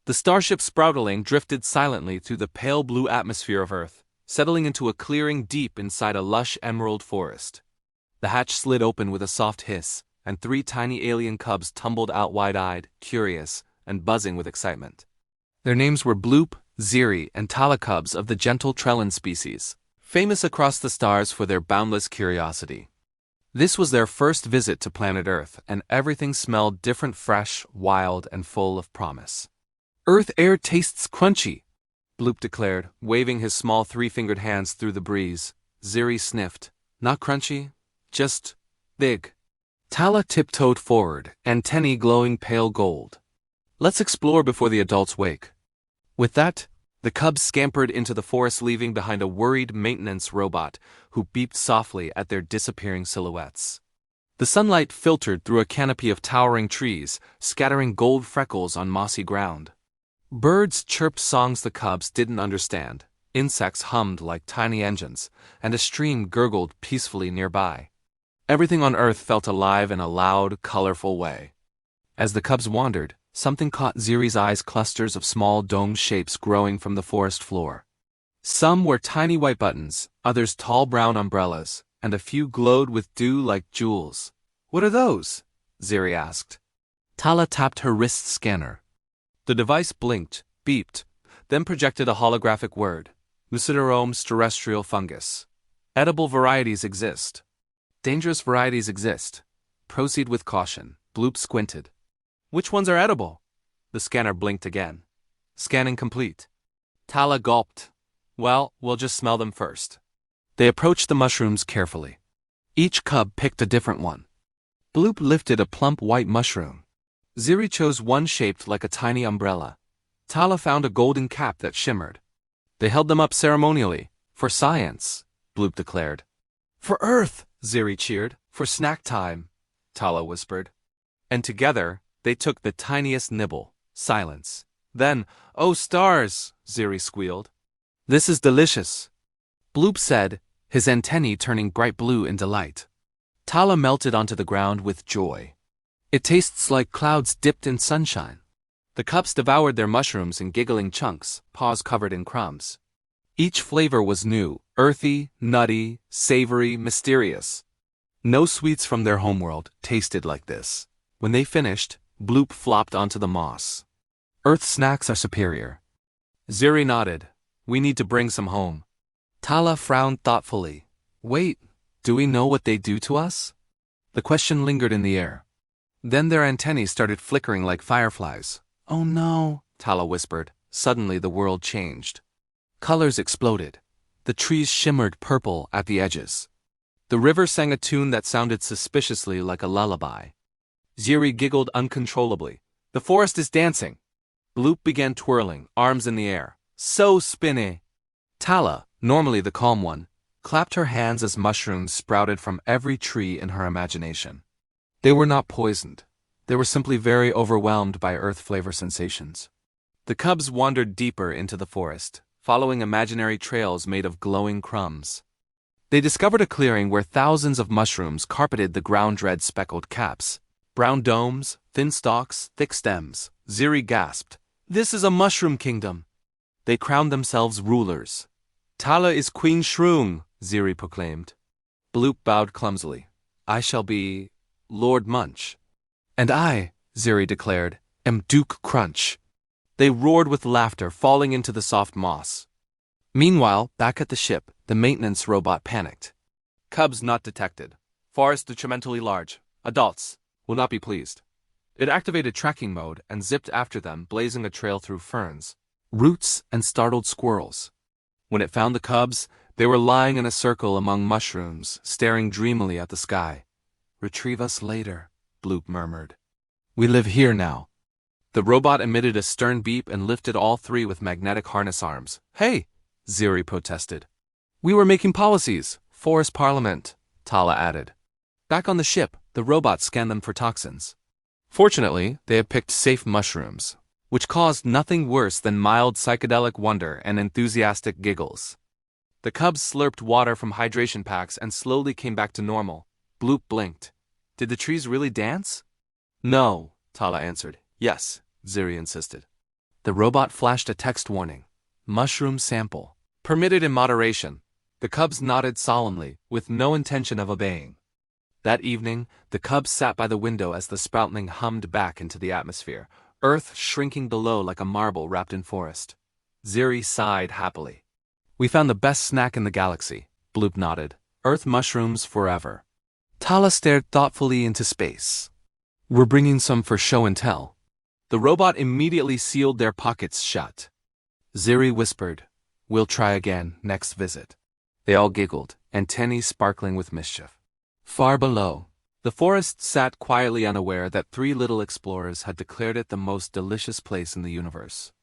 The starship Sproutling drifted silently through the pale blue atmosphere of Earth, settling into a clearing deep inside a lush emerald forest. The hatch slid open with a soft hiss, and 3 tiny alien cubs tumbled out wide-eyed, curious, and buzzing with excitement. Their names were Bloop, Ziri, and Talla, cubs of the gentle Trellin species, famous across the stars for their boundless curiosity. This was their first visit to planet Earth, and everything smelled different, fresh, wild, and full of promise. "Earth air tastes crunchy," Bloop declared, waving his small 3-fingered hands through the breeze. Ziri sniffed. "Not crunchy, just big." Talla tiptoed forward, antennae glowing pale gold. "Let's explore before the adults wake." With that, the cubs scampered into the forest, leaving behind a worried maintenance robot who beeped softly at their disappearing silhouettes. The sunlight filtered through a canopy of towering trees, scattering gold freckles on mossy ground. Birds chirped songs the cubs didn't understand, insects hummed like tiny engines, and a stream gurgled peacefully nearby. Everything on Earth felt alive in a loud, colorful way. As the cubs wandered, something caught Ziri's eyes: clusters of small domed shapes growing from the forest floor. Some were tiny white buttons, others tall brown umbrellas, and a few glowed with dew like jewels. "What are those?" Ziri asked. Talla tapped her wrist scanner. The device blinked, beeped, then projected a holographic word: Lucidaromes terrestrial fungus. Edible varieties exist. Dangerous varieties exist. Proceed with caution. Bloop squinted. "Which ones are edible?" The scanner blinked again. "Scanning complete." Talla gulped. "Well, we'll just smell them first." They approached the mushrooms carefully. Each cub picked a different one. Bloop lifted a plump white mushroom. Ziri chose one shaped like a tiny umbrella. Talla found a golden cap that shimmered. They held them up ceremonially. "For science," Bloop declared. "For Earth," Ziri cheered. "For snack time," Talla whispered. And together, they took the tiniest nibble. Silence. Then, "Oh stars," Ziri squealed. "This is delicious," Bloop said, his antennae turning bright blue in delight. Talla melted onto the ground with joy. "It tastes like clouds dipped in sunshine." The cubs devoured their mushrooms in giggling chunks, paws covered in crumbs. Each flavor was new: earthy, nutty, savory, mysterious. No sweets from their homeworld tasted like this. When they finished, Bloop flopped onto the moss. "Earth snacks are superior." Ziri nodded. "We need to bring some home." Talla frowned thoughtfully. "Wait, do we know what they do to us?" The question lingered in the air. Then their antennae started flickering like fireflies. "Oh no," Talla whispered. Suddenly the world changed. Colors exploded. The trees shimmered purple at the edges. The river sang a tune that sounded suspiciously like a lullaby. Ziri giggled uncontrollably. "The forest is dancing." Bloop began twirling, arms in the air. "So spinny." Talla, normally the calm one, clapped her hands as mushrooms sprouted from every tree in her imagination. They were not poisoned. They were simply very overwhelmed by earth flavor sensations. The cubs wandered deeper into the forest, following imaginary trails made of glowing crumbs. They discovered a clearing where thousands of mushrooms carpeted the ground, red speckled caps. Brown domes, thin stalks, thick stems. Ziri gasped. "This is a mushroom kingdom." They crowned themselves rulers. "Talla is Queen Shroom," Ziri proclaimed. Bloop bowed clumsily. "I shall be Lord Munch." "And I," Ziri declared, "am Duke Crunch." They roared with laughter, falling into the soft moss. Meanwhile, back at the ship, the maintenance robot panicked. "Cubs not detected. Forest detrimentally large. Adults will not be pleased." It activated tracking mode and zipped after them, blazing a trail through ferns, roots, and startled squirrels. When it found the cubs, they were lying in a circle among mushrooms, staring dreamily at the sky. "Retrieve us later," Bloop murmured. "We live here now." The robot emitted a stern beep and lifted all 3 with magnetic harness arms. "Hey," Ziri protested. "We were making policies. Forest Parliament," Talla added. Back on the ship, the robot scanned them for toxins. Fortunately, they had picked safe mushrooms, which caused nothing worse than mild psychedelic wonder and enthusiastic giggles. The cubs slurped water from hydration packs and slowly came back to normal. Bloop blinked. "Did the trees really dance?" "No," Talla answered. "Yes," Ziri insisted. The robot flashed a text warning. Mushroom sample. Permitted in moderation. The cubs nodded solemnly, with no intention of obeying. That evening, the cubs sat by the window as the sproutling hummed back into the atmosphere, Earth shrinking below like a marble wrapped in forest. Ziri sighed happily. We found the best snack in the galaxy, Bloop nodded. Earth mushrooms forever. Talla stared thoughtfully into space. We're bringing some for show and tell. The robot immediately sealed their pockets shut. Ziri whispered, We'll try again next visit. They all giggled, antennae sparkling with mischief. Far below, the forest sat quietly unaware that three little explorers had declared it the most delicious place in the universe.